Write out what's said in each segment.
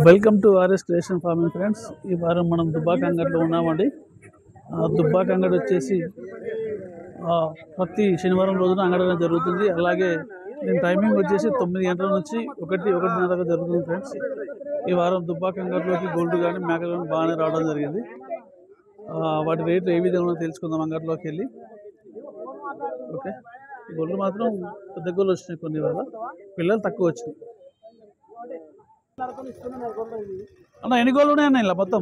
Welcome to RS creation farming friends. ఈ వారం మనం దుబ్బాక అంగడిలో ఉన్నామండి. దుబ్బాక అంగడి వచ్చేసి ప్రతి శనివారం రోజున అంగడి జరుగుతుంది. అలాగే దీని టైమింగ్ వచ్చేసి 9 గంటల నుంచి 1:30 జరుగుతుంది ఫ్రెండ్స్. ఈ వారం దుబ్బాక అంగడిలోకి గోల్డ్ కానీ మేకలు కానీ బాగానే రావడం జరిగింది. వాటి రేట్లు ఏ విధంగా తెలుసుకుందాం అంగడిలోకి వెళ్ళి. ఓకే, గొర్రెలు మాత్రం పెద్ద గొర్రెలు వచ్చినాయి, కొన్ని వల్ల పిల్లలు తక్కువ వచ్చినాయి. అన్న ఎన్ని గోళ్ళు ఉన్నాయన్న ఇలా మొత్తం?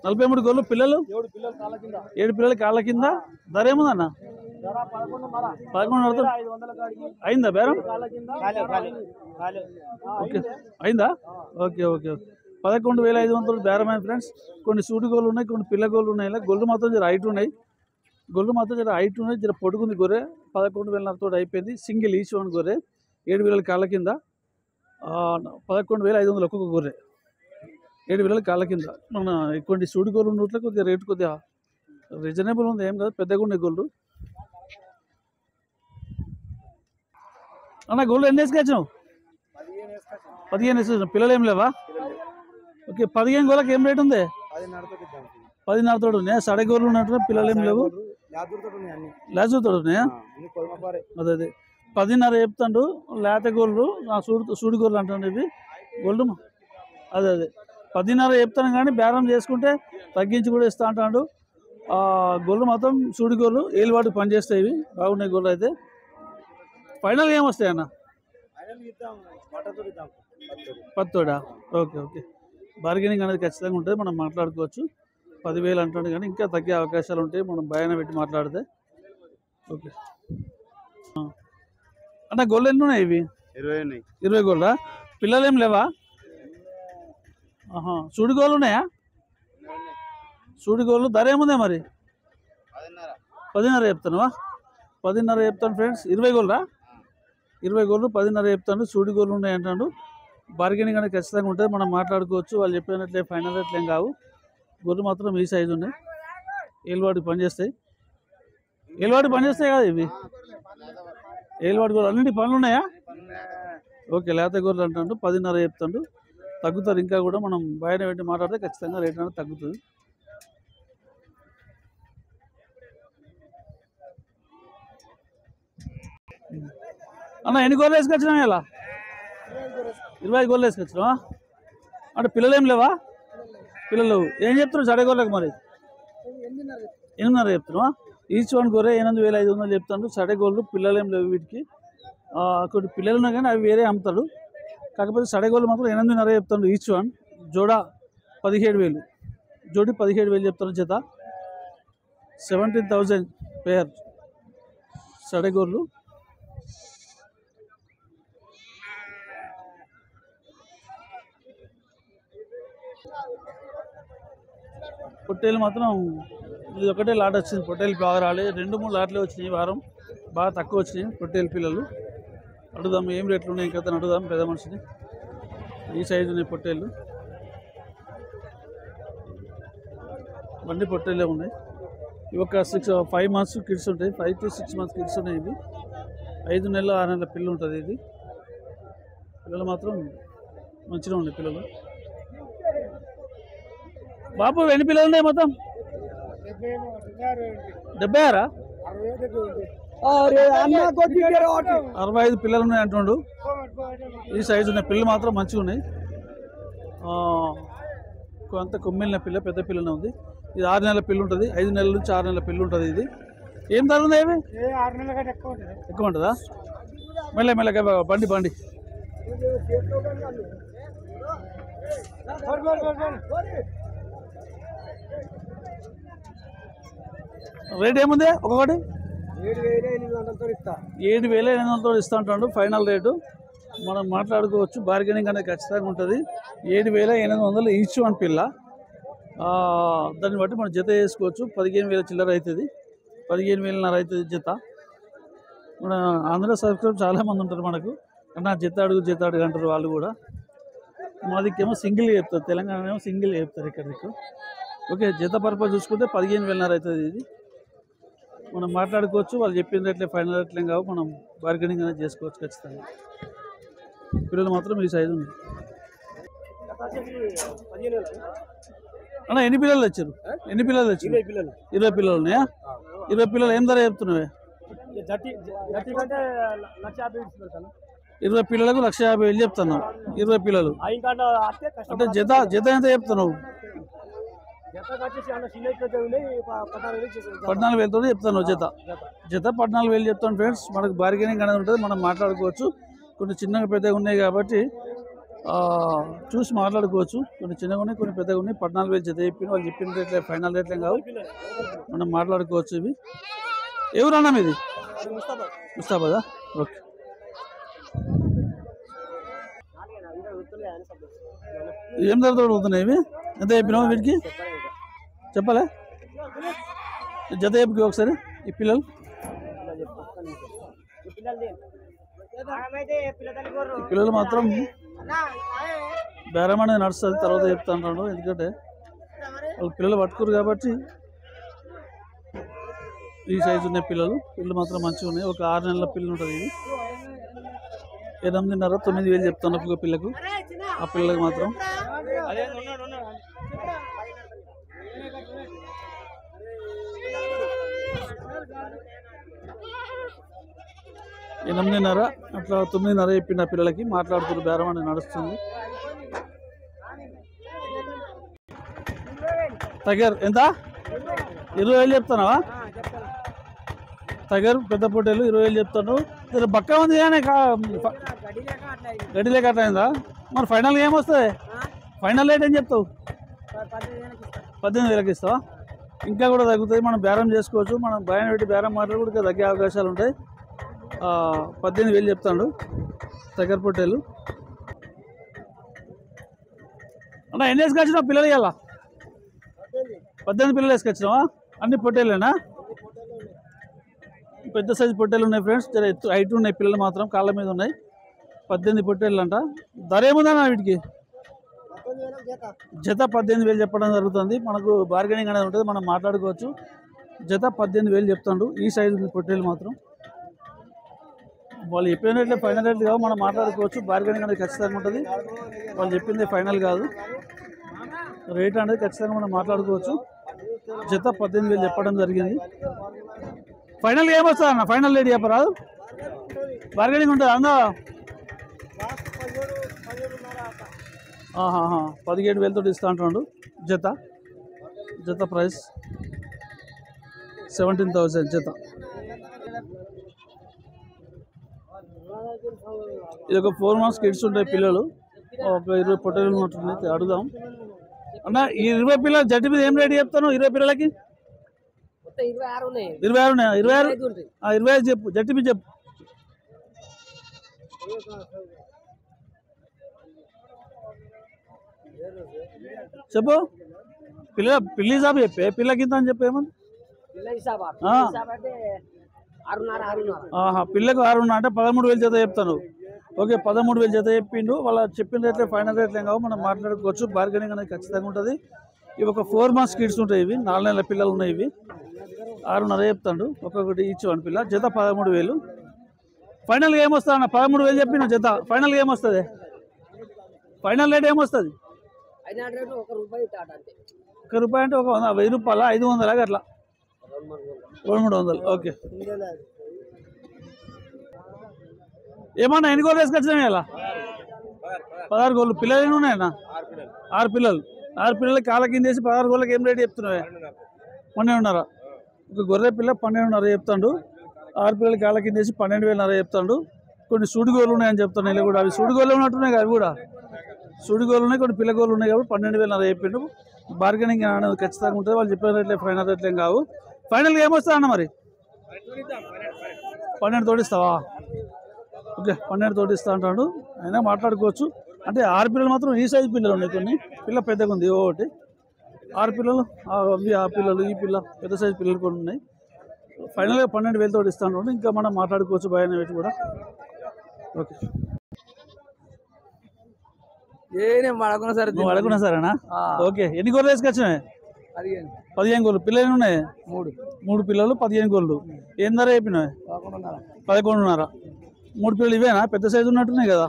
43 గోళ్ళు. పిల్లలు 7 పిల్లలు కాళ్ళ కింద. ధర ఏముందన్న? 11,500 అయిందా బేరం? ఓకే అయిందా? ఓకే ఓకే ఓకే 11,500 బేరం అయింది ఫ్రెండ్స్. కొన్ని సూటి గోళ్ళు ఉన్నాయి, కొన్ని పిల్ల గోళ్ళు ఉన్నాయి. ఇలా గొర్రెలు మాత్రం జర హైట్ ఉన్నాయి, జర పొడుగుంది గొర్రె. 11,500 అయిపోయింది. సింగిల్ ఈచ్ వన్ గొర్రె. 7 పిల్లల కాళ్ళ కింద. 11,500 ఒక్కొక్క గొర్రె. 7 పిల్లల కాళ్ళ కింద. మన కొన్ని సూడి గోళ్ళు ఉన్నట్లు కొద్దిగా రేటు కొద్దిగా రీజనబుల్ ఉంది, ఏం కాదు, పెద్దగా ఉండే గోళ్ళు. అన్న గోళ్ళు ఎన్ని వేసుకొచ్చినావు? 15 వేసుకొచ్చినావు. పిల్లలు ఏం లేవా? ఓకే, 15 గోళ్ళకి ఏం రేటు ఉంది? 10,500 తోడు ఉన్నాయా? సడే గోళ్ళు ఉన్నట్టు. పిల్లలు ఏం లేవు, లేజు తోడు ఉన్నాయా? అదే 10,500 చెప్తాడు. లేత గోళ్ళు, సూడి గోళ్ళు అంటాడు. ఇవి గోల్డ్ అదే 10,500 చెప్తాను, కానీ బేరం చేసుకుంటే తగ్గించి కూడా ఇస్తా అంటాడు. గోళ్ళు మాత్రం సూడి గోళ్ళు, ఏలువాటికి పనిచేస్తాయి. ఇవి బాగున్నాయి గోళ్ళు. అయితే ఫైనల్ ఏమొస్తాయి అన్న? 10,000. ఓకే ఓకే, బార్గెనింగ్ అనేది ఖచ్చితంగా ఉంటుంది, మనం మాట్లాడుకోవచ్చు. 10,000 అంటాడు, కానీ ఇంకా తగ్గే అవకాశాలు ఉంటాయి మనం భయాన పెట్టి మాట్లాడితే. ఓకే అన్న గోళ్ళు ఎన్ని ఉన్నాయి? ఇవి 20 గోళ్ళా? పిల్లలు ఏం లేవా? సూడి గోళ్ళు ఉన్నాయా? సూడి గోళ్ళు. ధర ఏముందా మరి? 10,500 చెప్తానువా? 10,500 చెప్తాను ఫ్రెండ్స్. 20 గోళ్ళా? 20 గోళ్ళు 10,500 చెప్తాను. సూడి గోళ్ళు ఉన్నాయి అంటాడు. బార్గెనింగ్ అనేది ఖచ్చితంగా ఉంటుంది, మనం మాట్లాడుకోవచ్చు. వాళ్ళు చెప్పినట్లే ఫైనల్ రేట్లు ఏం కావు. గొర్రెలు మాత్రం ఈ సైజు ఉన్నాయి, ఏలువాటికి పనిచేస్తాయి. ఏలువాటికి పనిచేస్తాయి కదా ఇవి? ఏలువాటి గొర్రెలు అన్నింటి పనులు ఉన్నాయా? ఓకే, లేత గొర్రెలు అంటాడు. 10,500 చెప్తాడు. తగ్గుతారు ఇంకా కూడా, మనం బయట పెట్టి మాట్లాడితే ఖచ్చితంగా రేట్ అనేది తగ్గుతుంది. అన్న ఎన్ని గొర్రెలు వేసుకొచ్చినా? ఇలా 20 గొర్రెలు వేసుకొచ్చినా? అంటే పిల్లలు ఏం లేవా? పిల్లలు ఏం చెప్తున్నావు సడే గొర్రెలకు? మరి 8,500 చెప్తున్నావా? ఈచ్ వన్ గొర్రె 8,500 చెప్తాడు. సడే గొర్రెలు, పిల్లలు ఏం లేవు వీటికి. కొన్ని పిల్లలు ఉన్నాయి కానీ అవి వేరే అమ్ముతాడు. కాకపోతే సడే గొర్రెలు మాత్రం 8,500 చెప్తాడు ఈచ్ వన్. జోడా 17,000, జోడి 17,000 చెప్తాను. జత 17,000 పేర్ సడే గొర్రెలు. పొట్టేలు మాత్రం ఇది ఒకటే లాట్ వచ్చింది. పొట్టేలు బాగా రాలేదు, 2-3 లాట్లే వచ్చినాయి. వారం బాగా తక్కువ వచ్చినాయి పొట్టేలు పిల్లలు. అడుగుదాం ఏం రేట్లు ఉన్నాయి ఇంకా అడుగుదాం పెద్ద మనిషిని. ఈ సైజు ఉన్నాయి పొట్టేళ్ళు, బండి పొట్టేళ్ళే ఉన్నాయి. ఇవి ఒక 5 మంత్స్ కిడ్స్ ఉంటాయి, 5 to 6 months కిడ్స్ ఉన్నాయి. ఇవి 5 నెలల 6 నెలల పిల్లలు ఉంటుంది. ఇది పిల్లలు మాత్రం మంచిగా ఉన్నాయి పిల్లలు. బాబు ఎన్ని పిల్లలు ఉన్నాయి మొత్తం? 76? 65 పిల్లలు ఉన్నాయి అంటుండు. ఈ సైజు ఉన్నాయి పిల్లలు మాత్రం మంచిగా ఉన్నాయి. కొంత కొమ్మిలిన పిల్ల, పెద్ద పిల్లనే ఉంది. ఇది 6 నెలల పిల్ల ఉంటుంది, 5 నెలల నుంచి 6 నెలల పిల్ల ఉంటుంది. ఇది ఏం ధర ఉంది? ఏమి ఎక్కువ ఉంటుందా? మెల్లగా బండి రేట్ ఏముంది? ఒక్కొక్కటి 7,800 ఇస్తా అంటాడు ఫైనల్ రేటు. మనం మాట్లాడుకోవచ్చు, బార్గెనింగ్ అనేది ఖచ్చితంగా ఉంటుంది. 7,800 ఈచ్ వన్ పిల్ల. దాన్ని బట్టి మనం జత చేసుకోవచ్చు. 15,000 చిల్లర అవుతుంది, 15,500 అవుతుంది జత. మన ఆంధ్ర సబ్స్క్రైబ్ చాలామంది ఉంటారు మనకు. అన్న జత అడుగు అంటారు వాళ్ళు కూడా. మాదికేమో సింగిల్ చెప్తారు, తెలంగాణ ఏమో సింగిల్ చెప్తారు ఇక్కడ మీకు. ఓకే, జత పర్పస్ చూసుకుంటే 15,500 అవుతుంది. ఇది మనం మాట్లాడుకోవచ్చు, వాళ్ళు చెప్పిన రేట్లే ఫైనల్ రేట్లేం కావు, మనం బార్గెనింగ్ అనేది చేసుకోవచ్చు ఖచ్చితంగా. పిల్లలు మాత్రం ఈ సైజు ఉన్నాయి. అన్న ఎన్ని పిల్లలు తెచ్చారు? 20 పిల్లలు ఉన్నాయా? 20 పిల్లలు ఏం ధర చెప్తున్నావే? 20 పిల్లలకు 1,50,000 చెప్తున్నావు. 20 పిల్లలు అంటే జత ఎంత చెప్తున్నావు? 14,000 తోటి చెప్తాను. జత 14,000 చెప్తాను ఫ్రెండ్స్. మనకు బార్గెనింగ్ అనేది ఉంటుంది, మనం మాట్లాడుకోవచ్చు. కొన్ని చిన్నగా పెద్దగా ఉన్నాయి కాబట్టి చూసి మాట్లాడుకోవచ్చు. కొన్ని చిన్నగా ఉన్నాయి, కొన్ని పెద్దగా ఉన్నాయి. 14,000 జత చెప్పిన వాళ్ళు చెప్పిన రేట్లే, ఫైనల్ రేట్లే కావు, మనం మాట్లాడుకోవచ్చు. ఇవి ఎవరన్నా మీది? ముస్తాబాదా? ఓకే. ఏం ధరతో అవుతున్నాయి ఇవి? ఎంత చెప్పినావు వీటికి? చెప్పలే? జత చెప్పి ఒకసారి. ఈ పిల్లలు మాత్రం బేరం అనేది నడుస్తుంది, తర్వాత చెప్తాను. ఎందుకంటే వాళ్ళు పిల్లలు పట్టుకోరు కాబట్టి ఈ సైజు ఉన్నాయి పిల్లలు మాత్రం మంచిగా ఉన్నాయి. ఒక 6 నెలల పిల్లలు ఉంటుంది. ఇది 8,500 9,000 చెప్తాను ఒక పిల్లకు. ఆ పిల్లలకు మాత్రం 8,500 అట్లా 9,500 చెప్పిన పిల్లలకి మాట్లాడుతున్న బేరం అనేది నడుస్తుంది. టైగర్ ఎంత? 20,000 చెప్తున్నావా? టైగర్ పెద్ద పొట్టేలు 20,000 చెప్తాను. బక్క ఉంది కానీ గడ్డి లేక అట్లా అయిందా? మరి ఫైనల్ ఏమొస్తుంది? ఫైనల్ రేట్ ఏం చెప్తావు? 18,000 ఇస్తావా? ఇంకా కూడా తగ్గుతుంది, మనం బేరం చేసుకోవచ్చు. మనం భయం పెట్టి బేరం మాట్లాడి కూడా తగ్గే అవకాశాలు ఉంటాయి. 18,000 చెప్తాడు టైగర్ పొట్టేలు. అన్న ఎన్ని వేసుకొచ్చినావు పిల్లలు? ఇవాళ 18 పిల్లలు వేసుకొచ్చినావా? అన్ని పొట్టేలేనా? పెద్ద సైజు పొట్టేలు ఉన్నాయి ఫ్రెండ్స్. జర ఎత్తు హైట్ ఉన్నాయి పిల్లలు మాత్రం, కాళ్ళ మీద ఉన్నాయి. 18 పొట్టేళ్ళు అంట. ధర ఏముందన్నా వీటికి? జత 18,000 చెప్పడం జరుగుతుంది. మనకు బార్గెనింగ్ అనేది ఉంటుంది, మనం మాట్లాడుకోవచ్చు. జత 18,000 చెప్తాడు. ఈ సైజు పొట్టేలు మాత్రం వాళ్ళు చెప్పిన రేట్లే ఫైనల్ రేట్లు కావు, మనం మాట్లాడుకోవచ్చు. బార్గెనింగ్ అనేది ఖచ్చితంగా ఉంటుంది. వాళ్ళు చెప్పింది ఫైనల్ కాదు, రేట్ అనేది ఖచ్చితంగా మనం మాట్లాడుకోవచ్చు. జత 18,000 చెప్పడం జరిగింది. ఫైనల్ ఏమొస్తుంది అన్న? ఫైనల్ రేట్ చెప్పరాదు? బార్గెనింగ్ ఉంటుంది అందా? 17,000 తోటి ఇస్తా అంటున్నాడు. జత ప్రైస్ 17,000 జత. ఇది ఒక 4 months కిడ్స్ ఉంటాయి పిల్లలు. ఒక 20 పొట్టేలు ఉన్నట్టు అడుగుదాం అన్న. ఈ 20 పిల్లలు జట్టు మీద ఏం రేట్ చెప్తాను? 20 పిల్లలకి 26 ఉన్నాయా? 25 చెప్పు, జట్టు మీద చెప్పు. చెప్పు పిల్ల హిసాబు చెప్పే. పిల్లకింత అని చెప్పు. ఏమన్నా పిల్లకు 6 అంటే 13,000 జత చెప్తాను. ఓకే, 13,000 జత చెప్పిండు. వాళ్ళ చెప్పిన రేట్లే ఫైనల్ రేట్లే కావు, మనం మాట్లాడుకోవచ్చు. బార్గెనింగ్ అనేది ఖచ్చితంగా ఉంటుంది. ఇవి ఒక 4 months కిడ్స్ ఉంటాయి. ఇవి 4 నెలల పిల్లలు ఉన్నాయి. ఇవి 6,500 చెప్తాడు. ఒక్కొక్కటి ఇచ్చేవాడి పిల్ల. జత 13,000. ఫైనల్గా ఏమొస్తా అన్న? 13,000 చెప్పిన జత. ఫైనల్గా ఏమొస్తుంది? ఫైనల్ రేట్ ఏమొస్తుంది? 1 రూపాయి అంటే ఒక 1000 రూపాయల 500 అట్లా 200-300. ఓకే. ఏమన్నా ఎన్ని గోళ్ళు వేసుకొచ్చినాయి ఇలా? 16 గోళ్ళు. పిల్లలు ఎన్ని ఉన్నాయన్నా? 6 పిల్లలు. 6 పిల్లలకి కాళ్ళ కింద వేసి 16 గోళ్ళకి ఏం రేట్ చెప్తున్నావే? 12,500. ఒక గొర్రె పిల్ల 12,500 చెప్తాడు. 6 పిల్లలకి కాళ్ళ కింద వేసి 12,500 చెప్తాడు. కొన్ని సుడిగోళ్ళు ఉన్నాయని చెప్తాను. ఇలా కూడా అవి సుడిగోళ్ళు ఉన్నట్టున్నాయి. అవి కూడా సుడిగోళ్ళు ఉన్నాయి, కొన్ని పిల్లగోళ్ళు ఉన్నాయి కాబట్టి 12,500 చెప్పిండు. బార్గెనింగ్ అనేది ఖచ్చితంగా ఉంటుంది. వాళ్ళు చెప్పిన రేట్లే ఫైనల్ రేట్లే కావు. ఫైనల్గా ఏమొస్తా అన్న మరి? 12 తోడిస్తావా? ఓకే, 12 తోడిస్తా అంటాడు. అయినా మాట్లాడుకోవచ్చు. అంటే 6 పిల్లలు మాత్రం ఈ సైజు పిల్లలు ఉన్నాయి. కొన్ని పిల్ల పెద్దగా ఉంది ఒకటి. 6 పిల్లలు అవి, ఆ పిల్లలు, ఈ పిల్ల పెద్ద సైజు పిల్లలు కొన్ని ఉన్నాయి. ఫైనల్గా 12,000 తోటి ఇస్తాను. ఇంకా మనం మాట్లాడుకోవచ్చు భయాన్ని పెట్టి కూడా. ఓకే, అడుగున్నా సరేనా? ఓకే. ఎన్ని గోళ్ళు వేసుకొచ్చినాయి? 15 గోళ్ళు. పిల్లలు ఉన్నాయి? 3 పిల్లలు 15 గోళ్ళు. ఏం ధర చెప్పినాయి? 11,500. 3 పిల్లలు ఇవేనా? పెద్ద సైజు ఉన్నట్టున్నాయి కదా.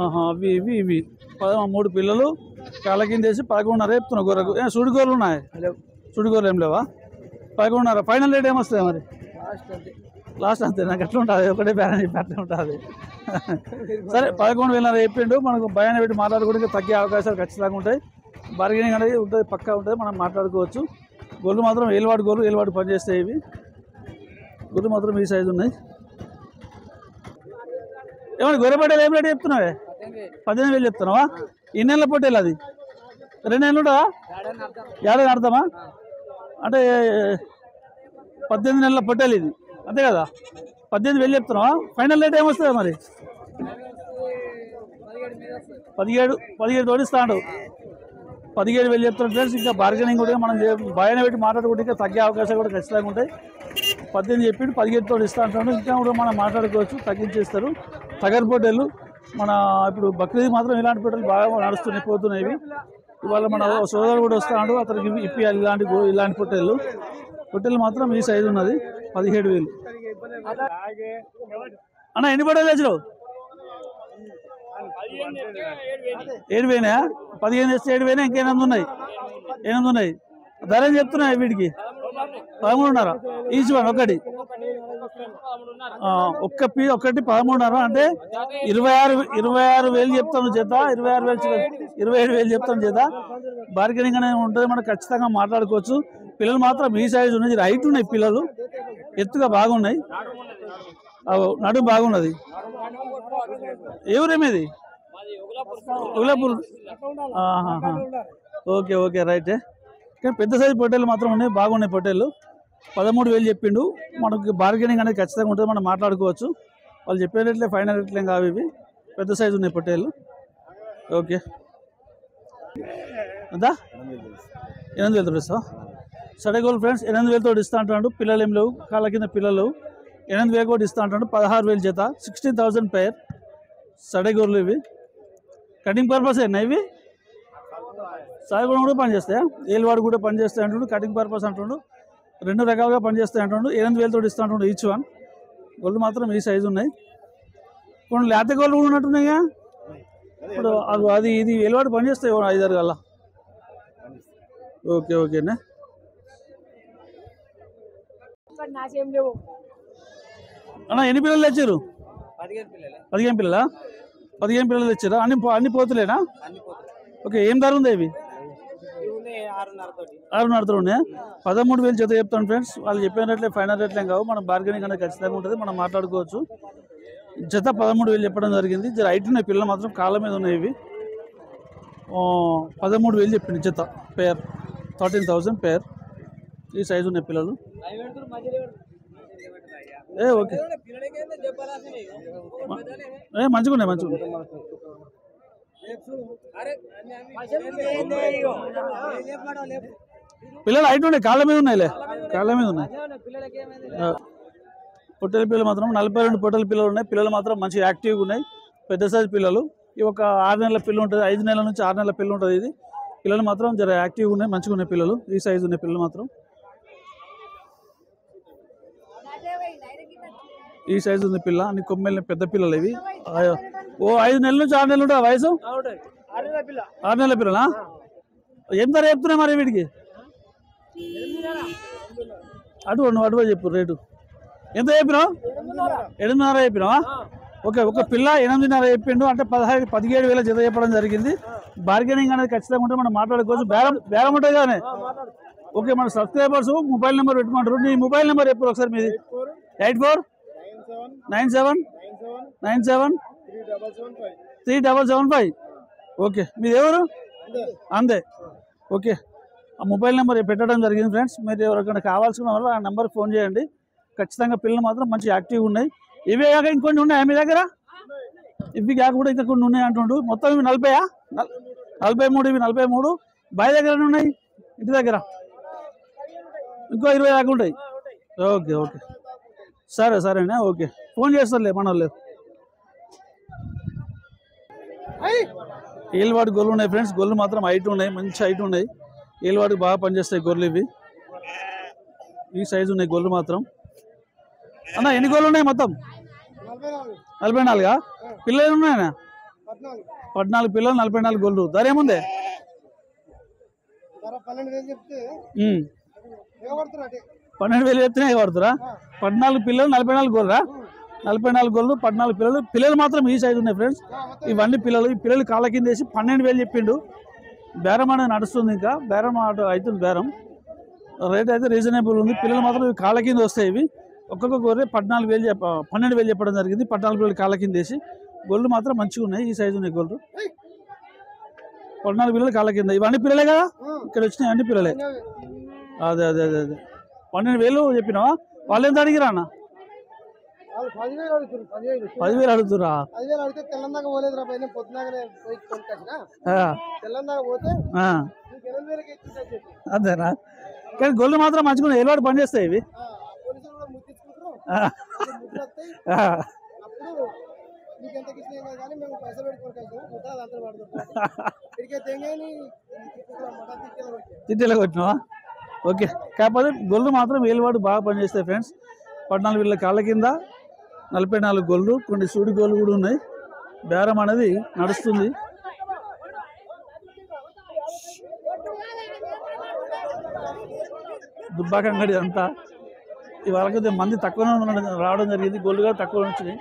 అవి ఇవి ఇవి 3 పిల్లలు కాళ్ళ కింద వేసి 11.5 చెప్తున్నావు గొర్రెకు. సుడి గొర్రెలు ఉన్నాయి? సుడి గొర్రెలు ఏం లేవా? 11.5. ఫైనల్ రేట్ ఏమొస్తుంది మరి? లాస్ట్ అంతే. నాకు ఎట్లా ఉంటుంది, ఒకటే బ్యాలెన్స్ చెప్పి అట్లా ఉంటుంది. సరే 11,500 చెప్పిండు. మనకు భయాన్ని పెట్టి మాట్లాడుకుంటే తగ్గే అవకాశాలు ఖచ్చితంగా ఉంటాయి. బార్గెనింగ్ అనేది ఉంటుంది, పక్కా ఉంటుంది, మనం మాట్లాడుకోవచ్చు. గొర్రెలు మాత్రం ఏలువాడు పనిచేస్తాయి. ఇవి గొర్రెలు మాత్రం ఈ సైజు ఉన్నాయి. ఏమన్నా గొర్రె పట్టేలు ఏం రేటు చెప్తున్నావే? 18,000 చెప్తున్నావా? ఈ నెలల పొట్టేలు అది 2 నెలలు ఉంటుందా? ఏడాది అర్థమా? అంటే 18 నెలల పొట్టేలు ఇది, అంతే కదా? 18,000 చెప్తున్నావా? ఫైనల్ రేట్ ఏమొస్తుంది మరి? 17 తోడిస్తాడు. 17,000 చెప్తున్నాడు ఫ్రెండ్స్. ఇంకా బార్గెనింగ్ కూడా మనం భయాన్ని పెట్టి మాట్లాడుకుంటే ఇంకా తగ్గే అవకాశాలు కూడా ఖచ్చితంగా ఉంటాయి. 18 చెప్పిండు, 17 తోడు ఇస్తా అంటాడు. ఇంకా కూడా మనం మాట్లాడుకోవచ్చు, తగ్గించేస్తారు. తగర్ పొట్టేలు మన ఇప్పుడు బక్రీద్ మాత్రం ఇలాంటి పొట్టేలు బాగా నడుస్తున్నాయి, పోతున్నాయి. ఇవాళ మన సోదరుడు కూడా వస్తాడు, అతనికి ఇప్పియాలి ఇలాంటి పొట్టేలు మాత్రం ఈ సైజు ఉన్నది. 17,000 అన్న. ఎన్ని పొట్టేలు తెచ్చినావు? 7,000. 15 తెస్తే 7,000. ఇంకా 800 ఉన్నాయి. ధర ఏం చెప్తున్నాయి వీటికి? 13.5 ఈచ్ వన్. ఒకటి 13.5 అంటే 26,000 చెప్తాను చేత. 27,000 చెప్తాను చేత. బార్గెనింగ్ అనేది ఉంటుంది, మనం ఖచ్చితంగా మాట్లాడుకోవచ్చు. పిల్లలు మాత్రం ఈ సైజు ఉన్నది. హైట్ ఉన్నాయి పిల్లలు, ఎత్తుగా బాగున్నాయి, నడుము బాగున్నది. ఎవరేమేది? ఉగ్లాపూర్. Okay right. కానీ పెద్ద సైజు పొట్టేలు మాత్రం ఉన్నాయి, బాగున్నాయి పొట్టేలు. 13,000 చెప్పిండు. మనకి బార్గెనింగ్ అనేది ఖచ్చితంగా ఉంటుంది, మనం మాట్లాడుకోవచ్చు. వాళ్ళు చెప్పే రేట్లే ఫైనల్ రేట్లే కావు ఇవి. పెద్ద సైజు ఉన్నాయి పొట్టేలు. ఓకే అంతా 8,000 తోడిస్తావా? సడగోలు ఫ్రెండ్స్ 8,000 తోటి ఇస్తా అంటున్నాడు. పిల్లలు ఏం లేవు, కాళ్ళ కింద పిల్లలు. 8,000 కూడా ఇస్తా అంటాడు. 16,000 చేత. 16,000 పేర్ సడగోర్లు. ఇవి కటింగ్ పర్పస్ అయినా ఇవి. సాగుడు కూడా పనిచేస్తాయా? ఏలువాడు కూడా పనిచేస్తాయి అంటుండు. కటింగ్ పర్పస్ అంటుండు. 2 రకాలుగా పనిచేస్తాయి అంటుండు. 8,000 తోటి ఇస్తా అంటుండు ఈచ్ వన్. గొల్లు మాత్రం ఈ సైజు ఉన్నాయి. కొన్ని లేత గొల్లు కూడా ఉన్నట్టున్నాయిగా. ఇప్పుడు అది ఇది ఏలువాడు పనిచేస్తాయి 5-6 గల్లా. ఓకేనా. అన్న ఎన్ని పిల్లలు తెచ్చారు? 15 పిల్లలా? 15 పిల్లలు తెచ్చారా? అన్ని పోతులేనా? ఓకే. ఏం ధర ఉంది ఇవి? 6.5 ఉన్నాయా? 13,000 చేత చెప్తాను ఫ్రెండ్స్. వాళ్ళు చెప్పిన రేట్లే ఫైనల్ రేట్లే కావు, మనం బార్గెనింగ్ అనేది ఖచ్చితంగా ఉంటుంది, మనం మాట్లాడుకోవచ్చు. జత 13,000 చెప్పడం జరిగింది. జర హైట్ ఉన్నాయి పిల్లలు మాత్రం, కాళ్ళ మీద ఉన్నాయి ఇవి. 13,000 చెప్పింది జత. పేర్ 13,000 పేర్. ఈ సైజు ఉన్నాయి పిల్లలు. ఓకే మంచిగా ఉన్నాయి. పిల్లలు హైట్ ఉన్నాయి, కాళ్ళ మీద ఉన్నాయి. పొట్టెల పిల్లలు మాత్రం 42 పొట్టెల పిల్లలు ఉన్నాయి. పిల్లలు మాత్రం మంచి యాక్టివ్గా ఉన్నాయి, పెద్ద సైజు పిల్లలు. ఇవి ఒక 6 నెలల పిల్లలు ఉంటుంది, 5 నెలల నుంచి 6 నెలల పిల్లలు ఉంటుంది. ఇది పిల్లలు మాత్రం జర యాక్టివ్గా ఉన్నాయి, మంచిగా ఉన్నాయి పిల్లలు. ఈ సైజు ఉన్నాయి పిల్లలు మాత్రం. ఈ సైజు ఉంది పిల్ల. అన్ని కొమ్మెల్ని పెద్ద పిల్లలు ఇవి. 5 నెలల నుంచి 6 నెలలు ఉంటాయి వయసు. 6 నెలల పిల్లలా? ఏం ధర చెప్తున్నాయి మరి వీటికి? అటు చెప్పు రేటు. ఎంత చెప్పినావు? 8.5 చెప్పినావా? ఓకే. ఒక పిల్ల 8.5 చెప్పిండు, అంటే 17,000 జత చెప్పడం జరిగింది. బార్గెనింగ్ అనేది ఖచ్చితంగా ఉంటే మనం మాట్లాడుకోవచ్చు. బేరం ఉంటుంది కానీ. ఓకే. మన సబ్స్క్రైబర్స్ మొబైల్ నెంబర్ పెట్టుకుంటారు. నీ మొబైల్ నెంబర్ చెప్పు ఒకసారి. మీది 8497973775. ఓకే. మీది ఎవరు? అందే. ఓకే. ఆ మొబైల్ నెంబర్ పెట్టడం జరిగింది ఫ్రెండ్స్. మీరు ఎవరికైనా కావాల్సిన వాళ్ళు ఆ నెంబర్కి ఫోన్ చేయండి. ఖచ్చితంగా పిల్లలు మాత్రం మంచి యాక్టివ్గా ఉన్నాయి. ఇవే కాక ఇంకొన్ని ఉన్నాయా మీ దగ్గర? ఇవి కాక కూడా ఇంకా కొన్ని ఉన్నాయి అంటుండు. మొత్తం ఇవి 40? 43. ఇవి 43. బాయ్ దగ్గర ఉన్నాయి, ఇంటి దగ్గర ఇంకో 20 దాకా ఉంటాయి. ఓకే సరేనా. ఓకే. ఫోన్ చేస్తారులే మన వాళ్ళు. ఏలువాడి గొర్రెలు ఉన్నాయి ఫ్రెండ్స్. గొర్రెలు మాత్రం హైట్ ఉన్నాయి, మంచి హైట్ ఉన్నాయి. ఏలువాడికి బాగా పనిచేస్తాయి గొర్రెలు ఇవి. ఈ సైజు ఉన్నాయి గొర్రెలు మాత్రం. అన్న ఎన్ని గొర్రెలు ఉన్నాయి మొత్తం? 44. పిల్లలు ఉన్నాయన్నా? 14 పిల్లలు 44 గొల్లు. ధర ఏముంది? 12,000 చెప్తేనే పడుతురా? 14 పిల్లలు 44 గొర్రా? 44 గొల్లు 14 పిల్లలు. పిల్లలు మాత్రం ఈ సైజు ఉన్నాయి ఫ్రెండ్స్. ఇవన్నీ పిల్లలు. ఈ పిల్లలు కాళ్ళ కింద వేసి 12,000 చెప్పిండు. బేరం అనేది నడుస్తుంది, ఇంకా బేరం అవుతుంది. బేరం రేట్ అయితే రీజనబుల్ ఉంది. పిల్లలు మాత్రం ఇవి కాళ్ళ కింద వస్తాయి. ఇవి ఒక్కొక్క గొర్రె 12,000 చెప్పడం జరిగింది. 14 పిల్లలు కాళ్ళ కింద వేసి. గొల్లు మాత్రం మంచిగా ఉన్నాయి, ఈ సైజు ఉన్నాయి గొల్లు. 14 పిల్లలు కాళ్ళ కింద. ఇవన్నీ పిల్లలే కదా ఇక్కడ వచ్చినాయి, అన్ని పిల్లలే. అదే అదే అదే అదే 12,000 చెప్పినావా? వాళ్ళు ఎంత అడిగిరా అన్న? 10,000 అడుగుతురా? అంతేనా? కానీ గొల్లు మాత్రం మంచిగా ఎలాంటి పని చేస్తాయి ఇవి. తిట్టేలా కొట్టినావా? ఓకే. కాకపోతే గొల్లు మాత్రం వేలువాడు బాగా పనిచేస్తాయి ఫ్రెండ్స్. 14 వీళ్ళ కాళ్ళ కింద 44 గొల్లు, కొన్ని సూడి గోళ్ళు కూడా ఉన్నాయి. బేరం అనేది నడుస్తుంది. దుబ్బాకంగడి అంతా ఇవాళకైతే మంది తక్కువనే రావడం జరిగింది. గొల్లు కూడా తక్కువ వచ్చినాయి.